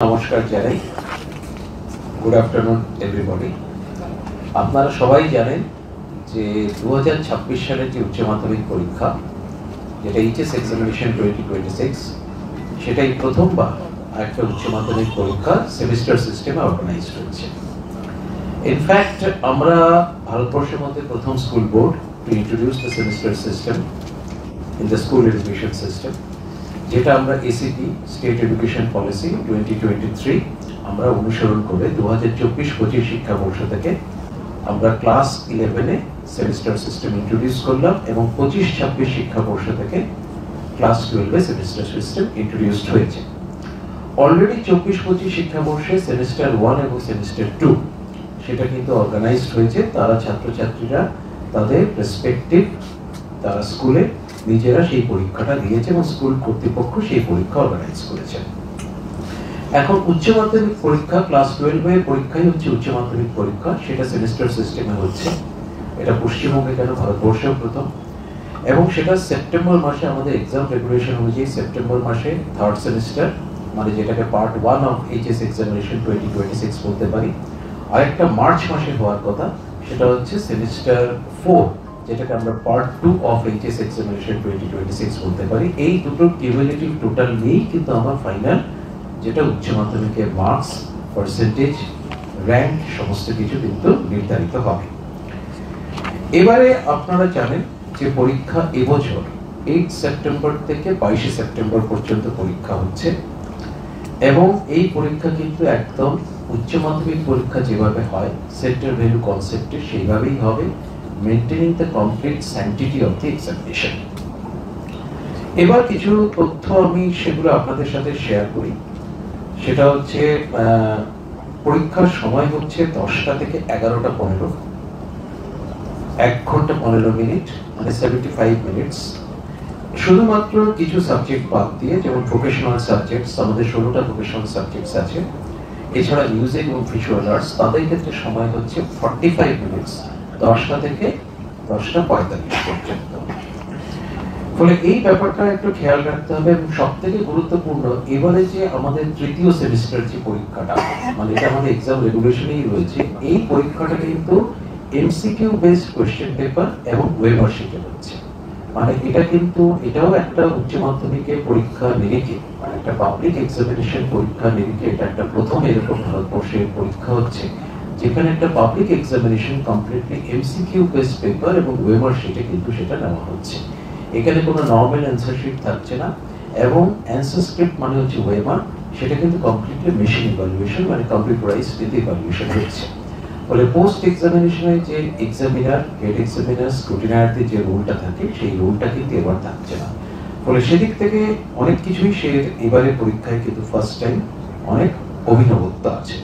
নমস্কার জানাই। Good afternoon everybody. আপনারা সবাই জানেন যে 2026 সালের যে উচ্চ মাধ্যমিক পরীক্ষা, যেটা এইচএস এক্সামিনেশন 2026, সেটাই প্রথমবার একটা উচ্চ মাধ্যমিক পরীক্ষা সেমিস্টার সিস্টেমে অর্গানাইজ হয়েছে। ইনফ্যাক্ট আমরা ভারতবর্ষের মধ্যে প্রথম school board to introduce the semester system in the school education system, যেটা আমরা এসিপি স্টেট এডুকেশন পলিসি 2023 আমরা অনুসরণ করে 2024-25 শিক্ষাবর্ষ থেকে আমরা ক্লাস 11-এ সেমিস্টার সিস্টেম ইন্ট্রোডিউস করলাম এবং 25-26 শিক্ষাবর্ষ থেকে ক্লাস 12-এ সেমিস্টার সিস্টেম ইন্ট্রোডিউসড হয়েছে। অলরেডি 24-25 শিক্ষাবর্ষে সেমিস্টার 1 এবং সেমিস্টার 2 সেটা কিন্তু অর্গানাইজড হয়েছে। তারা ছাত্রছাত্রীরা তাদের রেসপেক্টিভ তারা স্কুলে নিজেরা সেই পরীক্ষাটা দিয়েছে এবং স্কুল কর্তৃপক্ষ সেই পরীক্ষা অর্গানাইজ করেছে। এখন উচ্চ মাধ্যমিক পরীক্ষা ক্লাস 12 পরীক্ষাই হচ্ছে উচ্চ মাধ্যমিক পরীক্ষা, সেটা সেমিস্টার সিস্টেমে হচ্ছে। এটা পশ্চিমবঙ্গে কেন, ভারতবর্ষেও প্রথম। এবং সেটা সেপ্টেম্বর মাসে আমাদের এক্সাম রেগুলেশন অনুযায়ী সেপ্টেম্বর মাসে থার্ড সেমিস্টার, মানে যেটাকে পার্ট 1 অফ এইচএস এক্সামিনেশন 2026 বলতে পারি। আরেকটা মার্চ মাসে হওয়ার কথা, সেটা হচ্ছে সেমিস্টার 4, যেটাকে আমরা পার্ট 2 অফ এইচএস এক্সামিনেশন 2026 বলতে পারি। এই দুটো কিউমুলেটিভ টোটাল নিয়েই কিন্তু আমার ফাইনাল যেটা উচ্চ মাধ্যমিকের মার্কস, পার্সেন্টেজ, র্যাঙ্ক সমস্ত কিছু কিন্তু নির্ধারিত হবে। এবারে আপনারা জানেন যে পরীক্ষা এবছর 8 সেপ্টেম্বর থেকে 22 সেপ্টেম্বর পর্যন্ত পরীক্ষা হচ্ছে এবং এই পরীক্ষা কিন্তু একদম উচ্চ মাধ্যমিক পরীক্ষা যেভাবে হয় সেন্টার ভ্যালু কনসেপ্টে সেইভাবেই হবে, maintaining the complete sanctity of the examination. এবার কিছু তথ্য আমি সেগুলো আপনাদের সাথে শেয়ার করি। সেটা হচ্ছে পরীক্ষার সময় হচ্ছে 10টা থেকে 11টা 15, 1 ঘন্টা 15 মিনিট, মানে 75 মিনিটস। শুধুমাত্র কিছু সাবজেক্ট বাদ দিয়ে, যেমন ভোকেশনাল সাবজেক্টস, আমাদের 16টা ভোকেশনাল সাবজেক্টস আছে, এছাড়া মিউজিক এবং ভিজুয়াল আর্টস, তাদের ক্ষেত্রে সময় হচ্ছে 45 মিনিটস, 10টা থেকে 10:45 পর্যন্ত। ফলে এই ব্যাপারটা একটু খেয়াল রাখতে হবে। এবং সব থেকে গুরুত্বপূর্ণ, এবারে যে আমাদের তৃতীয় সেমিস্টার যে পরীক্ষাটা, মানে এটা আমাদের এক্সাম রেগুলেশনেই রয়েছে, এই পরীক্ষাটা কিন্তু এমসিকিউ বেসড কোশ্চেন পেপার এবং ওয়েমার শিটে হচ্ছে। মানে এটা কিন্তু এটাও একটা উচ্চ মাধ্যমিকের পরীক্ষা নিরিখে, মানে একটা পাবলিক এক্সামিনেশন পরীক্ষা নিরিখে এটা একটা প্রথম এরকম ভারতবর্ষের পরীক্ষা হচ্ছে যেখানে একটা public examination completely MCQ based paper এবং ওয়েমার শিটে কিন্তু সেটা নেওয়া হচ্ছে। এখানে কোনো নর্মাল অ্যান্সার শিট থাকছে না এবং অ্যান্সার স্ক্রিপ্ট মানে হচ্ছে ওয়েমার, সেটা কিন্তু কমপ্লিটলি মেশিন ইভ্যালুয়েশন, মানে কম্পিউটারাইজড ইভ্যালুয়েশন হচ্ছে। ফলে পোস্ট এক্সামিনেশনে যে এক্সামিনার, হেড এক্সামিনার, স্ক্রুটিনারদের যে রোলটা থাকে সেই রোলটা কিন্তু এবার থাকছে না। ফলে সেদিক থেকে অনেক কিছুই সে এবারে পরীক্ষায় কিন্তু ফার্স্ট টাইম অনেক অভিনবত্ব আছে।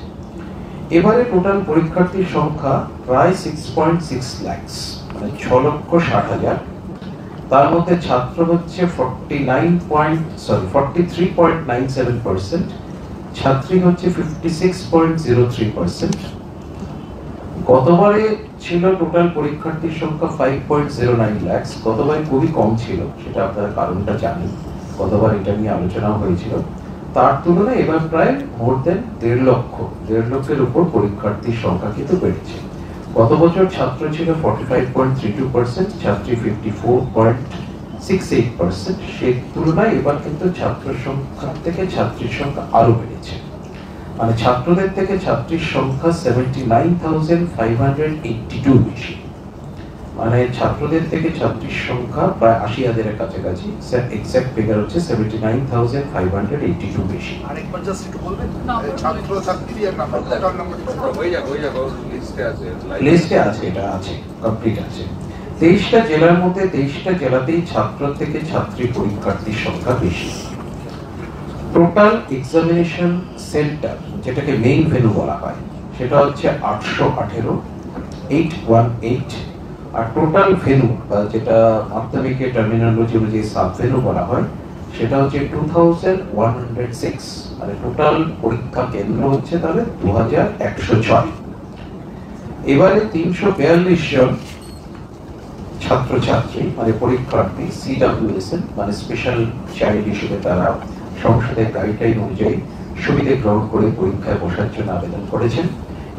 এবারে টোটাল পরীক্ষার্থীর সংখ্যা প্রায় 6.6 লাখ, মানে 6,60,000। তার মধ্যে ছাত্র হচ্ছে 43.97%, ছাত্রী হচ্ছে 56.03%। গতবারে ছিল টোটাল পরীক্ষার্থীর সংখ্যা 5.09 লাখ, গতবারে খুবই কম ছিল, সেটা আপনারা কারণটা জানেন, গতবার এটা নিয়ে আলোচনা হয়েছিল। তার তুলনায় এবার প্রায় মোর দেন 1.5 লক্ষের উপর পরীক্ষার্থীর সংখ্যা কিন্তু বেড়েছে। গত বছর ছাত্র ছিল 45.32%, ছাত্রী 54.68%। সেই তুলনায় এবার কিন্তু ছাত্র সংখ্যা থেকে ছাত্রীর সংখ্যা আরো বেড়েছে, মানে ছাত্রদের থেকে ছাত্রীর সংখ্যা 79,582 বেশি, মানে ছাত্রদের থেকে ছাত্রীর সংখ্যা প্রায় 80,000-এর কাছাকাছি। এক্সাক্ট ফিগার হচ্ছে 79,582 বেশি। আরেকবার জাস্ট একটু বলবেন, ছাত্র ছাত্রী আর নাম্বার লিস্টে আছে, এটা আছে, কমপ্লিট আছে। 23টা জেলার মধ্যে 23টা জেলাতেই ছাত্র থেকে ছাত্রী পরীক্ষার্থীর সংখ্যা বেশি। টোটাল এক্সামিনেশন সেন্টার, যেটাকে মেইন ভেন্যু বলা হয়, সেটা হচ্ছে 818। আর টোটাল ভেন্যু, যেটা মাধ্যমিকের টার্মিনোলজি অনুযায়ী সাব ভেন্যু বলা হয়, সেটা হচ্ছে 2106। মানে টোটাল পরীক্ষা কেন্দ্র হচ্ছে তাহলে 2106। এবারে 342 জন ছাত্রছাত্রী, মানে পরীক্ষার্থী, সিডব্লিউএসএন মানে স্পেশাল চাইল্ড হিসেবে তারা সংসদের গাইডলাইন অনুযায়ী সুবিধে গ্রহণ করে পরীক্ষায় বসার জন্য আবেদন করেছেন।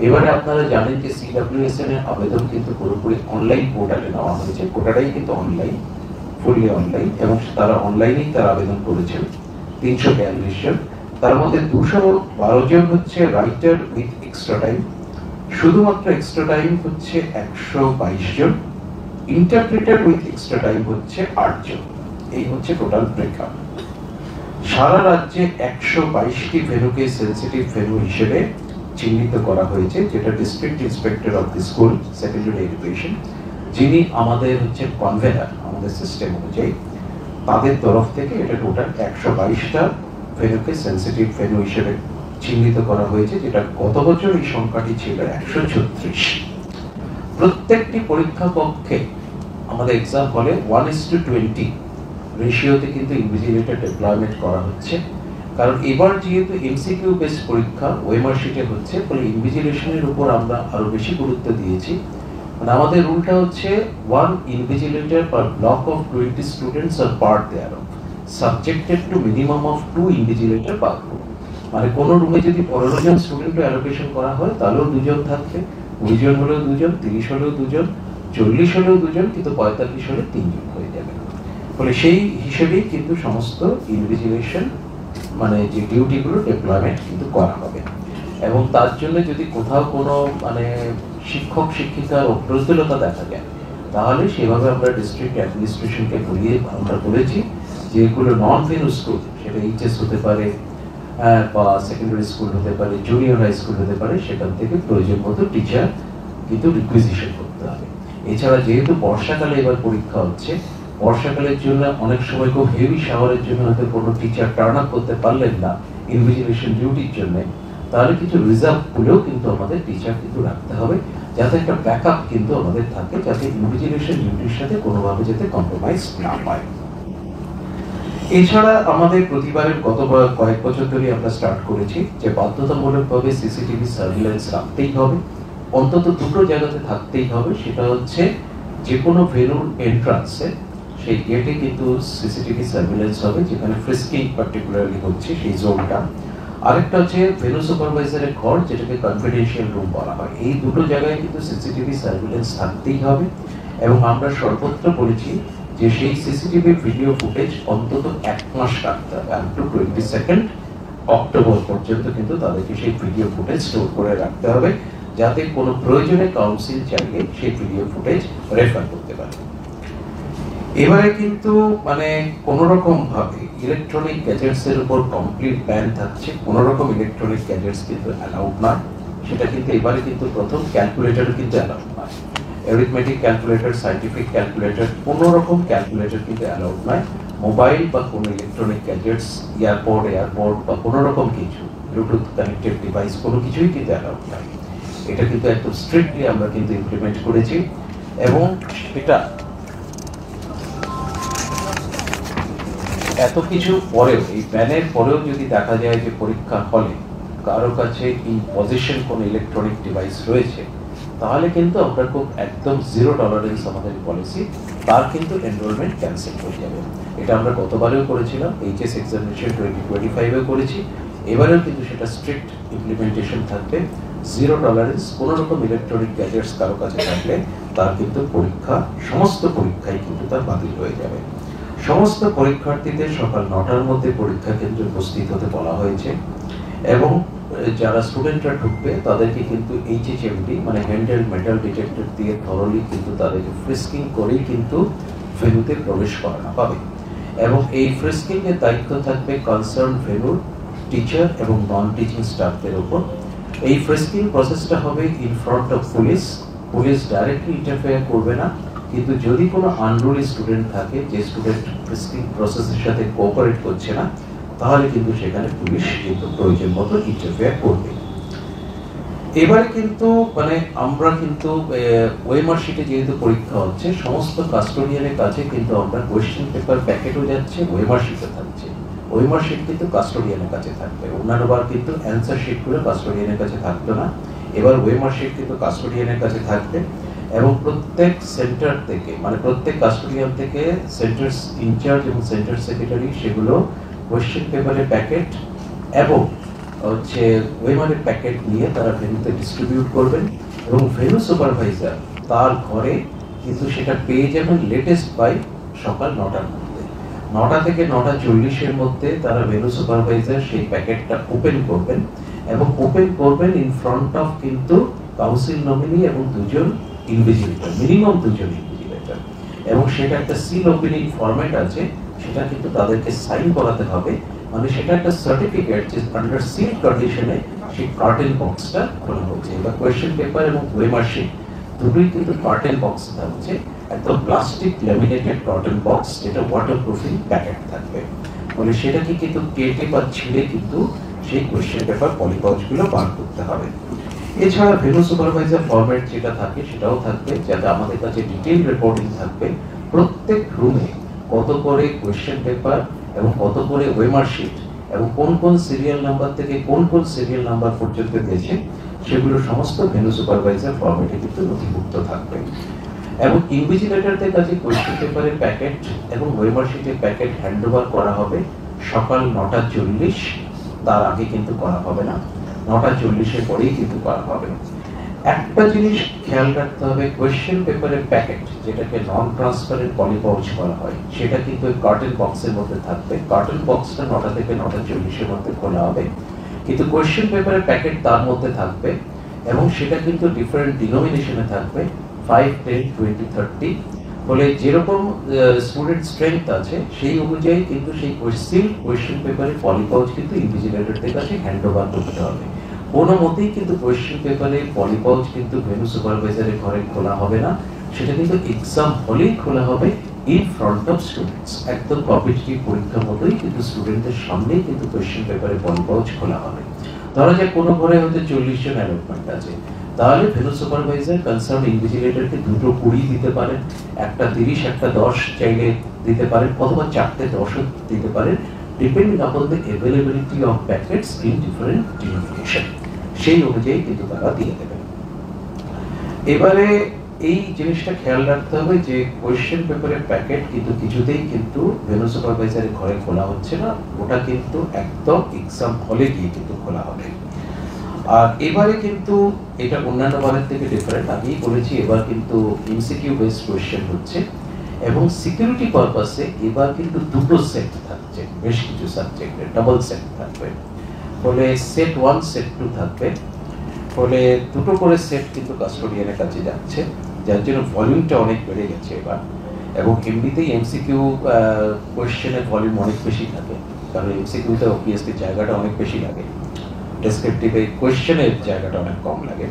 এবারে আপনারা জানেন যে CWSN এর আবেদন কিন্তু পুরোপুরি অনলাইন পোর্টালে নেওয়া হয়েছে, গোটাটাই কিন্তু অনলাইন, ফুললি অনলাইন, এবং তারা অনলাইনেই তার আবেদন করেছেন 342 জন। তার মধ্যে 212 জন হচ্ছে রাইটার উইথ এক্সট্রা টাইম, শুধুমাত্র এক্সট্রা টাইম হচ্ছে 122 জন, ইন্টারপ্রেটার উইথ এক্সট্রা টাইম হচ্ছে 8 জন। এই হচ্ছে টোটাল ব্রেকআপ। সারা রাজ্যে 122টি ভেন্যুকে সেনসিটিভ ভেন্যু হিসেবে চিহ্নিত করা হয়েছে, যেটা district inspector of the school secondary education, যিনি আমাদের হচ্ছে কনভেনার আমাদের সিস্টেম অনুযায়ী, তাদের তরফ থেকে এটা টোটাল 122টা ভেন্যুকে সেনসিটিভ ভেন্যু হিসেবে চিহ্নিত করা হয়েছে, যেটা গত বছর এই সংখ্যাটি ছিল 136। প্রত্যেকটি পরীক্ষা কক্ষে আমাদের এক্সাম হলে 1:20 রেশিওতে কিন্তু ইনভিজিলেটর ডিপ্লয়মেন্ট করা হচ্ছে। কারণ এবার যেহেতু MCQ বেসড পরীক্ষা ওএমআর শিটে হচ্ছে, ফলে ইনভিজিলেশনের উপর আমরা আরো বেশি গুরুত্ব দিয়েছি। মানে আমাদের রুলটা হচ্ছে 1 invigilator per block of 20 students or part thereof, subjected to minimum of 2 invigilator per group। মানে কোন রুমে যদি 15 জন স্টুডেন্ট অ্যালোকেশন করা হয় তাহলেও 2 জন থাকবে, 20 জন হলেও 2 জন, 30 হলেও 2 জন, 40 হলেও 2 জন, কিন্তু 45 হলে 3 জন হয়ে যাবে। ফলে সেই হিসেবেই কিন্তু সমস্ত ইনভিজিলেশন মানে যে ডিউটিগুলো ডিপ্লয়মেন্ট কিন্তু করা হবে। এবং তার জন্য যদি কোথাও কোনো মানে শিক্ষক শিক্ষিকার অপ্রতুলতা দেখা যায়, তাহলে সেভাবে আমরা ডিস্ট্রিক্ট অ্যাডমিনিস্ট্রেশনকে বলিয়ে আমরা বলেছি যে এগুলো নন ভেন্যু স্কুল, সেটা এইচএস হতে পারে বা সেকেন্ডারি স্কুল হতে পারে, জুনিয়র হাই স্কুল হতে পারে, সেখান থেকে প্রয়োজন মতো টিচার কিন্তু রিকুইজিশন করতে হবে। এছাড়া যেহেতু বর্ষাকালে এবার পরীক্ষা হচ্ছে, বর্ষাকালের জন্য অনেক সময় খুব হেভি শাওয়ারের জন্য হয়তো কোনো টিচার টার্ন আপ করতে পারলেন না ইনভিজিলেশন ডিউটির জন্য, তাহলে কিছু রিজার্ভ গুলোও কিন্তু আমাদের টিচার কিন্তু রাখতে হবে, যাতে একটা ব্যাকআপ কিন্তু আমাদের থাকে, যাতে ইনভিজিলেশন ডিউটির সাথে কোনোভাবে যাতে কম্প্রোমাইজ না হয়। এছাড়া আমাদের প্রতিবারের গত কয়েক বছর ধরে আমরা স্টার্ট করেছি যে বাধ্যতামূলকভাবে সিসিটিভি সার্ভিলেন্স রাখতেই হবে, অন্তত দুটো জায়গাতে থাকতেই হবে। সেটা হচ্ছে যে কোনো ভেন্যুর এন্ট্রান্সে সেই গেটে কিন্তু সিসিটিভি সার্ভিলেন্স হবে, যেখানে ফ্রিস্কিং পার্টিকুলারলি হচ্ছে সেই জোনটা। আরেকটা হচ্ছে ভেন্যু সুপারভাইজারের ঘর, যেটাকে কনফিডেন্সিয়াল রুম বলা হয়। এই দুটো জায়গায় কিন্তু সিসিটিভি সার্ভিলেন্স থাকতেই হবে। এবং আমরা সর্বত্র বলেছি যে সেই সিসিটিভি ভিডিও ফুটেজ অন্তত 1 মাস রাখতে হবে, আপ টু 22 অক্টোবর পর্যন্ত কিন্তু তাদেরকে সেই ভিডিও ফুটেজ স্টোর করে রাখতে হবে, যাতে কোনো প্রয়োজনে কাউন্সিল চাইলে সেই ভিডিও ফুটেজ রেফার করতে পারে। এবারে কিন্তু মানে কোন রকম ভাবে ইলেকট্রনিক গ্যাজেটস এর উপর কমপ্লিট ব্যান থাকছে, কোন রকম ইলেকট্রনিক গ্যাজেটস কিন্তু অ্যালাউড নয়। সেটা কিন্তু এবারে কিন্তু প্রথম ক্যালকুলেটর কিন্তু অ্যালাউড নয়, অ্যারিথমেটিক ক্যালকুলেটর, সায়েন্টিফিক ক্যালকুলেটর, কোন রকম ক্যালকুলেটর কিন্তু অ্যালাউড নয়। মোবাইল বা কোনো ইলেকট্রনিক গ্যাজেটস, এয়ারপড বা কোনো রকম কিছু ব্লুটুথ কানেক্টেড ডিভাইস কোনো কিছুই কিন্তু অ্যালাউড নয়। এটা কিন্তু একদম স্ট্রিক্টলি আমরা কিন্তু ইমপ্লিমেন্ট করেছি। এবং এটা এত কিছু পরেও, এই ব্যানের পরেও যদি দেখা যায় যে পরীক্ষার হলে কারো কাছে ইন পজিশন কোনো ইলেকট্রনিক ডিভাইস রয়েছে, তাহলে কিন্তু আমরা খুব একদম জিরো টলারেন্স আমাদের পলিসি, তার কিন্তু এনরোলমেন্ট ক্যান্সেল হয়ে যাবে। এটা আমরা গতবারেও করেছিলাম, এইচএস এক্সামিনেশন 2025-এও করেছি, এবারেও কিন্তু সেটা স্ট্রিক্ট ইমপ্লিমেন্টেশন থাকবে। জিরো টলারেন্স, কোনো রকম ইলেকট্রনিক গ্যাজেটস কারো কাছে থাকলে তার কিন্তু পরীক্ষা, সমস্ত পরীক্ষাই কিন্তু তার বাতিল হয়ে যাবে। সমস্ত পরীক্ষার্থীদের সকাল 9টার মধ্যে পরীক্ষা কেন্দ্রে উপস্থিত হতে বলা হয়েছে। এবং যারা স্টুডেন্টরা ঢুকবে তাদেরকে কিন্তু HHMD মানে হ্যান্ডেল মেটাল ডিটেক্টর দিয়ে থরলি কিন্তু তাদেরকে ফ্রিস্কিং করেই কিন্তু ভেন্যুতে প্রবেশ করানো হবে। এবং এই ফ্রিস্কিং এর দায়িত্ব থাকবে কনসার্ন ভেন্যুর টিচার এবং নন টিচিং স্টাফদের উপর। এই ফ্রিস্কিং প্রসেসটা হবে in front of police. Police directly interfere করবে না, কিন্তু যদি কোনো আনরুলি স্টুডেন্ট থাকে, যে স্টুডেন্ট ফ্রিস্কিং প্রসেসের সাথে কোঅপারেট করছে না, তাহলে কিন্তু সেখানে পুলিশ কিন্তু প্রয়োজন মতো ইন্টারফেয়ার করবে। এবারে কিন্তু মানে আমরা কিন্তু ওএমআর শিটে যেহেতু পরীক্ষা হচ্ছে, সমস্ত কাস্টোডিয়ানের কাছে কিন্তু আমরা কোয়েশ্চেন পেপার প্যাকেটও যাচ্ছে, ওএমআর শিটও থাকছে। ওএমআর শিট কিন্তু কাস্টোডিয়ানের কাছে থাকবে। অন্যান্যবার কিন্তু অ্যান্সার শিটগুলো কাস্টোডিয়ানের কাছে থাকতো না, এবার ওএমআর শিট কিন্তু কাস্টোডিয়ানের কাছে থাকবে। এবং প্রত্যেক সেন্টার থেকে মানে প্রত্যেক কাস্টোডিয়ান থেকে সেন্টার ইনচার্জ এবং সেন্টার সেক্রেটারি সেগুলো কোয়েশ্চেন পেপারের প্যাকেট এবং হচ্ছে ওয়েমারের প্যাকেট নিয়ে তারা ভেন্যুতে ডিস্ট্রিবিউট করবেন এবং ভেন্যু সুপারভাইজার তার ঘরে কিন্তু সেটা পেয়ে যাবেন লেটেস্ট বাই সকাল 9টার মধ্যে। 9টা থেকে 9:40-এর মধ্যে তারা ভেন্যু সুপারভাইজার সেই প্যাকেটটা ওপেন করবেন এবং ওপেন করবেন ইন ফ্রন্ট অফ কিন্তু কাউন্সিল নমিনি এবং দুজন ইনভিজিলেটর, মিনিমাম দুজন ইনভিজিলেটর, এবং সেটা একটা সিল ওপেনিং ফরম্যাট আছে, সেটা কিন্তু তাদেরকে সাইন করাতে হবে, মানে সেটা একটা সার্টিফিকেট যে আন্ডার সিল কন্ডিশনে সেই কার্টেন বক্সটা খোলা হচ্ছে। এবার কোয়েশ্চেন পেপার এবং ওয়েমার শিট দুটোই কিন্তু কার্টেন বক্স থাকছে, একদম প্লাস্টিক ল্যামিনেটেড কার্টেন বক্স, যেটা ওয়াটারপ্রুফিং প্যাকেট থাকবে, মানে সেটাকে কিন্তু কেটে বা ছিঁড়ে কিন্তু সেই কোয়েশ্চেন পেপার পলিপাউচগুলো বার করতে হবে। এছাড়া ভেন্যু সুপারভাইজার ফরম্যাট যেটা থাকে সেটাও থাকবে, যাতে আমাদের কাছে ডিটেইল রিপোর্টিং থাকবে প্রত্যেক রুমে কত করে কোয়েশ্চেন পেপার এবং কত করে ওয়েমার শিট এবং কোন কোন সিরিয়াল নাম্বার থেকে কোন কোন সিরিয়াল নাম্বার পর্যন্ত দিয়েছে, সেগুলো সমস্ত ভেন্যু সুপারভাইজার ফরম্যাটে কিন্তু নথিভুক্ত থাকবে। এবং ইনভিজিলেটরদের কাছে কোয়েশ্চেন পেপারের প্যাকেট এবং ওয়েমার শিটের প্যাকেট হ্যান্ডওভার করা হবে সকাল 9:40, তার আগে কিন্তু করা হবে না, 9:40-এর পরেই কিন্তু করা হবে। একটা জিনিস খেয়াল রাখতে হবে, কোয়েশ্চেন পেপারের প্যাকেট যেটাকে নন ট্রান্সপারেন্ট পলিপাউচ করা হয়, সেটা কিন্তু ওই কার্টেন বক্সের মধ্যে থাকবে। কার্টেন বক্সটা 9টা থেকে 9:40-এর মধ্যে খোলা হবে, কিন্তু কোয়েশ্চেন পেপারের প্যাকেট তার মধ্যে থাকবে এবং সেটা কিন্তু ডিফারেন্ট ডিনোমিনেশনে থাকবে, 5, 10, 20, 30, বলে যেরকম স্টুডেন্ট স্ট্রেংথ আছে সেই অনুযায়ী কিন্তু সেই কোয়েশ্চেন পেপারের পলিপাউচ কিন্তু ইনভিজিলেটরদের কাছে হ্যান্ডওভার করতে হবে। কোনো মতেই কিন্তু কোয়েশ্চেন পেপারে পলিপাউচ কিন্তু ভেন্যু সুপারভাইজারের ঘরে খোলা হবে না, সেটা কিন্তু এক্সাম হলেই খোলা হবে ইন ফ্রন্ট অফ স্টুডেন্টস, একদম কম্পিটিটিভ পরীক্ষার মতোই কিন্তু স্টুডেন্টদের সামনেই কিন্তু কোয়েশ্চেন পেপারে পলিপাউচ খোলা হবে। ধরা যায় কোনো ঘরে হয়তো 40 জন অ্যালটমেন্ট আছে, তাহলে ভেন্যু সুপারভাইজার কনসার্ন ইনভিজিলেটরকে 2টো 20 দিতে পারেন, একটা 30, একটা 10 চাইলে দিতে পারেন, অথবা 4টে 10ও দিতে পারেন, depending upon the availability of packets in different denomination, সেই অনুযায়ী কিন্তু তারা দিয়ে দেবেন। এবারে এই জিনিসটা খেয়াল রাখতে হবে যে কোয়েশ্চেন পেপারের প্যাকেট কিন্তু কিছুতেই কিন্তু ভেন্যু সুপারভাইজারের ঘরে খোলা হচ্ছে না, ওটা কিন্তু একদম এক্সাম হলে গিয়ে কিন্তু খোলা হবে। আর এবারে কিন্তু এটা অন্যান্য বারের থেকে ডিফারেন্ট, আগেই বলেছি এবার কিন্তু এমসিকিউ বেসড কোয়েশ্চেন হচ্ছে এবং সিকিউরিটি পারপাসে এবার কিন্তু দুটো সেট থাকছে, বেশ কিছু সাবজেক্টের ডাবল সেট থাকবে, ফলে সেট 1 সেট 2 থাকবে, ফলে দুটো করে সেট কিন্তু কাস্টোডিয়ানের কাছে যাচ্ছে, যার জন্য ভলিউমটা অনেক বেড়ে গেছে এবার। এবং এমনিতেই এমসিকিউ কোয়েশ্চেনের ভলিউম অনেক বেশি থাকে, কারণ এমসিকিউতে অবভিয়াসলি জায়গাটা অনেক বেশি লাগে, ডেসক্রিপটিভে কোয়েশ্চেনের জায়গাটা অনেক কম লাগে,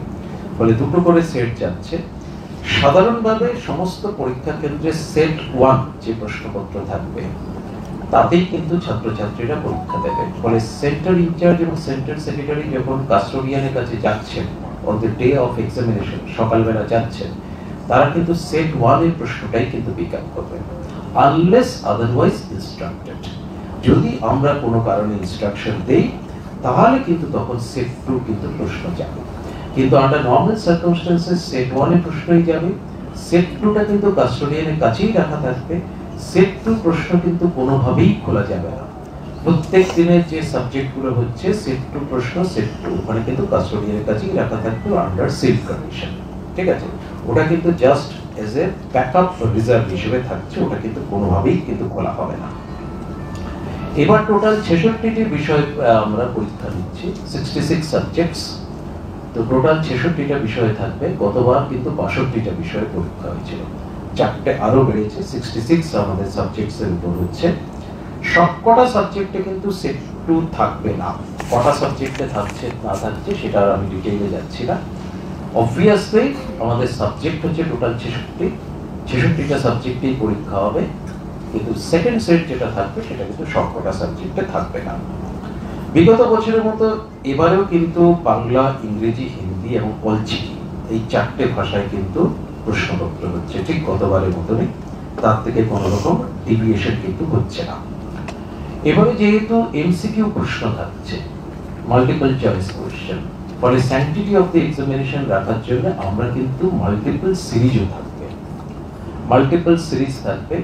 ফলে দুটো করে সেট যাচ্ছে। সাধারণভাবে সমস্ত পরীক্ষা কেন্দ্রে সেট 1 যে প্রশ্নপত্র থাকবে তাতেই কিন্তু ছাত্রছাত্রীরা পরীক্ষা দেবে, ফলে সেন্টার ইনচার্জ এবং সেন্টার সেক্রেটারি যখন কাস্টোডিয়ানের কাছে যাচ্ছেন on the day of examination, সকালবেলা যাচ্ছেন, তারা কিন্তু সেট 1 এর প্রশ্নটাই কিন্তু পিক আপ করবেন, আনলেস আদারওয়াইজ ইনস্ট্রাক্টেড। যদি আমরা কোনো কারণে ইনস্ট্রাকশন দেই তাহলে কিন্তু তখন সেট 2 কিন্তু প্রশ্ন যাবে, কিন্তু আন্ডার নর্মাল সার্কামস্টেন্সেস সেট 1 এর প্রশ্নই যাবে, সেট 2টা কিন্তু কাস্টোডিয়ানের কাছেই রাখা থাকবে। সেট 2 প্রশ্ন কিন্তু কোনোভাবেই খোলা যাবে না, প্রত্যেক দিনের যে সাবজেক্টগুলো হচ্ছে সেট 2 প্রশ্ন সেট 2 ওখানে কিন্তু কাস্টোডিয়ানের কাছেই রাখা থাকবে আন্ডার সিল কন্ডিশন, ঠিক আছে? ওটা কিন্তু just as a backup reserve হিসেবে থাকছে, ওটা কিন্তু কোনোভাবেই কিন্তু খোলা হবে না। এবার টোটাল 66টি বিষয় আমরা পরীক্ষা নিচ্ছি, 66 সাবজেক্টস, তো টোটাল 66টা বিষয় থাকবে। গতবার কিন্তু 62টা বিষয় পরীক্ষা হয়েছিল, 4টে আরো বেড়েছে, 66 আমাদের সাবজেক্টস এর উপর হচ্ছে। সবকটা সাবজেক্টে কিন্তু সেট 2 থাকবে না, কটা সাবজেক্টে থাকছে না থাকছে সেটা আমি ডিটেইলে যাচ্ছি না। অবভিয়াসলি আমাদের সাবজেক্ট হচ্ছে টোটাল 66টা সাবজেক্টেই পরীক্ষা হবে, কিন্তু সেকেন্ড সেট যেটা থাকবে সেটা কিন্তু সবকটা সাবজেক্টে থাকবে না। বিগত বছরের মতো এবারেও কিন্তু বাংলা, ইংরেজি, হিন্দি এবং অলচিকি এই 4টে ভাষায় কিন্তু প্রশ্নপত্র হচ্ছে, ঠিক গতবারের মতনই, তার থেকে কোনো রকম ডিভিয়েশন কিন্তু হচ্ছে না। এবারে যেহেতু এমসিকিউ প্রশ্ন থাকছে, মাল্টিপল চয়েস কোয়েশ্চেন, ফলে স্যাংটিটি অফ দ্য এক্সামিনেশন রাখার জন্য আমরা কিন্তু মাল্টিপল সিরিজও থাকবে, মাল্টিপল সিরিজ থাকবে।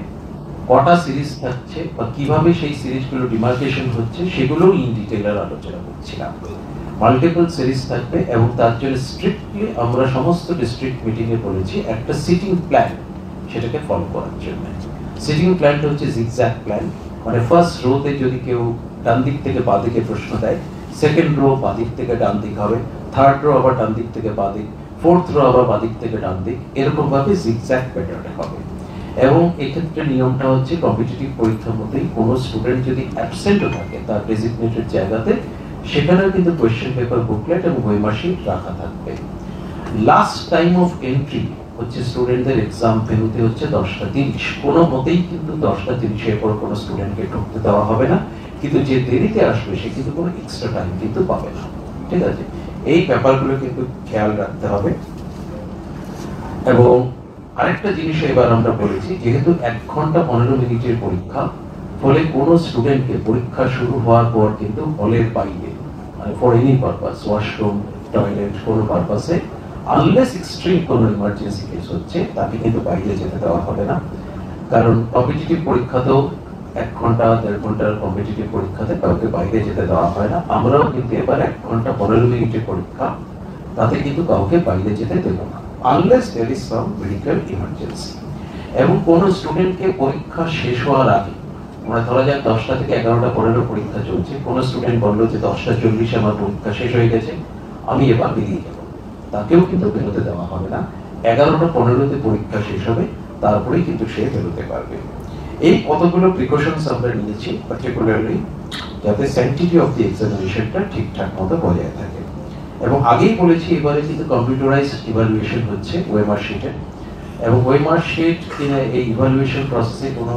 কটা সিরিজ থাকছে বা কিভাবে সেই সিরিজগুলো ডিমার্কেশন হচ্ছে সেগুলো ইন ডিটেইলার আলোচনা করছিলাম। মাল্টিপল সিরিজ থাকবে এবং তার জন্য স্ট্রিক্টলি আমরা সমস্ত ডিস্ট্রিক্ট মিটিংয়ে বলেছি একটা সিটিং প্ল্যান সেটাকে ফলো করার জন্য। সিটিং প্ল্যানটা হচ্ছে জিগজ্যাগ প্ল্যান, মানে ফার্স্ট রোতে যদি কেউ ডান দিক থেকে বাঁ দিকে প্রশ্ন দেয়, সেকেন্ড রো বাঁ দিক থেকে ডান দিক হবে, থার্ড রো আবার ডান দিক থেকে বাঁ দিক, ফোর্থ রো আবার বাঁ দিক থেকে ডান দিক, এরকম ভাবে জিগজ্যাগ প্যাটার্নে হবে। এবং এক্ষেত্রে নিয়মটা হচ্ছে কম্পিটিটিভ পরীক্ষার মধ্যেই কোনো স্টুডেন্ট যদি অ্যাবসেন্টও থাকে তার ডেজিগনেটেড জায়গাতে, সেখানেও কিন্তু কোয়েশ্চেন পেপার বুকলেট এবং ওয়েমার্কশিট রাখা থাকবে। লাস্ট টাইম অফ এন্ট্রি হচ্ছে স্টুডেন্টদের এক্সাম ভেন্যুতে হচ্ছে 10:30। কোনো মতেই কিন্তু 10:30 পর কোনো স্টুডেন্টকে ঢুকতে দেওয়া হবে না, কিন্তু যে দেরিতে আসবে সে কিন্তু কোনো এক্সট্রা টাইম কিন্তু পাবে না। ঠিক আছে, এই ব্যাপারগুলো কিন্তু খেয়াল রাখতে হবে। এবং আরেকটা জিনিস এবার আমরা বলেছি, যেহেতু 1 ঘন্টা 15 মিনিটের পরীক্ষা, ফলে কোনো স্টুডেন্টকে পরীক্ষা শুরু হওয়ার পর কিন্তু হলের বাইরে, মানে for any purpose, washroom, toilet, কোনো পারপাসে, আনলেস এক্সট্রিম কোনো ইমার্জেন্সি কেস হচ্ছে, তাকে কিন্তু বাইরে যেতে দেওয়া হবে না। কারণ কম্পিটিটিভ পরীক্ষাতেও 1 ঘন্টা 1.5 ঘন্টার কম্পিটিটিভ পরীক্ষাতে কাউকে বাইরে যেতে দেওয়া হয় না। আমরাও কিন্তু এবার 1 ঘন্টা 15 মিনিটের পরীক্ষা, তাতে কিন্তু কাউকে বাইরে যেতে দেব না, unless there is some medical emergency. এবং কোনো স্টুডেন্টকে পরীক্ষা শেষ হওয়ার আগে, মানে ধরা যাক 10টা থেকে 11:15 পরীক্ষা চলছে, কোনো স্টুডেন্ট বললো যে 10:40 আমার পরীক্ষা শেষ হয়ে গেছে, আমি এবার বেরিয়ে যাব, তাকেও কিন্তু বেরোতে দেওয়া হবে না। 11:15 পরীক্ষা শেষ হবে, তারপরেই কিন্তু সে বেরোতে পারবে। এই কতগুলো প্রিকশনস আমরা নিয়েছি, পার্টিকুলারলি যাতে স্যাংটিটি অফ দি এক্সামিনেশনটা ঠিকঠাক মতো বজায় থাকে। এবং আগেই বলেছি, এবারে কিন্তু কম্পিউটারাইজড ইভালুয়েশন হচ্ছে ওয়েমার্কশিটে, এবং ওয়েমার্কশিট এই ইভালুয়েশন প্রসেসে কোনো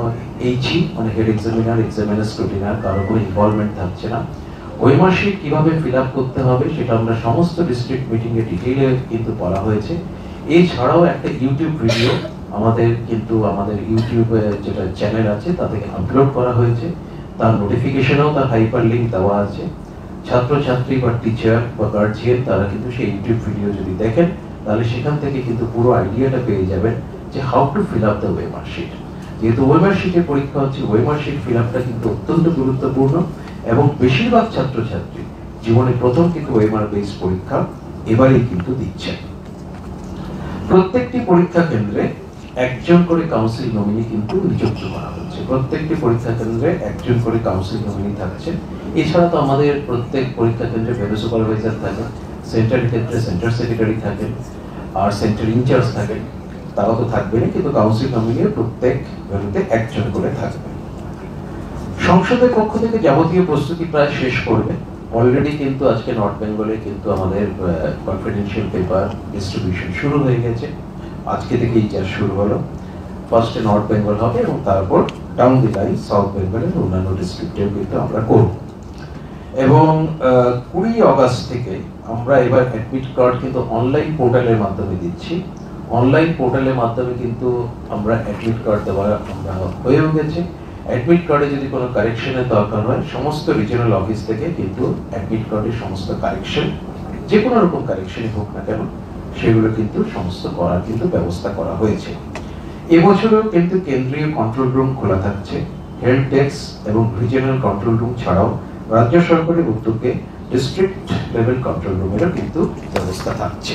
এইচই মানে হেড এক্সামিনার, এক্সামিনার, স্ক্রুটিনার কারো কোনো ইনভলভমেন্ট থাকছে না। ওয়েমার্কশিট কিভাবে ফিল আপ করতে হবে সেটা আমরা সমস্ত ডিস্ট্রিক্ট মিটিংয়ে ডিটেইলে কিন্তু বলা হয়েছে। এছাড়াও একটা ইউটিউব ভিডিও আমাদের ইউটিউবে যেটা চ্যানেল আছে তাতে আপলোড করা হয়েছে, তার নোটিফিকেশনেও তার হাইপার লিঙ্ক দেওয়া আছে। ছাত্রছাত্রী বা টিচার বা গার্জিয়ান তারা কিন্তু সেই ইউটিউব ভিডিও যদি দেখেন, তাহলে সেখান থেকে কিন্তু পুরো আইডিয়াটা পেয়ে যাবেন যে how to fill up the way mark sheet. যেহেতু ওয়েমার্কশিটের পরীক্ষা হচ্ছে, ওয়েমার্কশিট ফিল আপটা কিন্তু অত্যন্ত গুরুত্বপূর্ণ, এবং বেশিরভাগ ছাত্রছাত্রী জীবনে প্রথম কিন্তু ওয়েমার বেস পরীক্ষা এবারেই কিন্তু দিচ্ছে। প্রত্যেকটি পরীক্ষা কেন্দ্রে একজন করে কাউন্সিল নমিনি কিন্তু নিযুক্ত করা হচ্ছে। প্রত্যেকটি পরীক্ষা কেন্দ্রে একজন করে কাউন্সিল নমিনি থাকছে। এছাড়া তো আমাদের প্রত্যেক পরীক্ষা কেন্দ্রে ভেনু সুপারভাইজার থাকে, সেন্টারের ক্ষেত্রে সেন্টার সেক্রেটারি থাকেন, আর সেন্টার ইনচার্জ থাকেন, তারা তো থাকবে না, কিন্তু কাউন্সিল নমিনিও প্রত্যেক ভেনুতে একজন করে থাকবে। সংসদের পক্ষ থেকে যাবতীয় প্রস্তুতি প্রায় শেষ করবে। অলরেডি কিন্তু আজকে নর্থ বেঙ্গলে কিন্তু আমাদের কনফিডেন্সিয়াল পেপার ডিস্ট্রিবিউশন শুরু হয়ে গেছে, আজকে থেকেই যা শুরু হলো। ফার্স্টে নর্থ বেঙ্গল হবে এবং তারপর ডাউন দি লাইন সাউথ বেঙ্গলের অন্যান্য ডিস্ট্রিক্টেও কিন্তু আমরা করব। এবং 20 আগস্ট থেকে আমরা এবার অ্যাডমিট কার্ড কিন্তু অনলাইন পোর্টালের মাধ্যমে দিচ্ছি। অনলাইন পোর্টালের মাধ্যমে কিন্তু আমরা অ্যাডমিট কার্ড দেওয়া আমরা হয়েও গেছে। অ্যাডমিট কার্ডে যদি কোনো কারেকশনের দরকার হয়, সমস্ত রিজিওনাল অফিস থেকে কিন্তু অ্যাডমিট কার্ডের সমস্ত কারেকশন, যে কোনো রকম কারেকশনই হোক না কেন, সেগুলো কিন্তু সমস্ত করার কিন্তু ব্যবস্থা করা হয়েছে। এবছরও কিন্তু কেন্দ্রীয় কন্ট্রোল রুম খোলা থাকছে। হেল্প ডেস্ক এবং রিজিওনাল কন্ট্রোল রুম ছাড়াও রাজ্য সরকারের উদ্যোগে ডিস্ট্রিক্ট লেভেল কন্ট্রোল রুমেরও কিন্তু ব্যবস্থা থাকছে।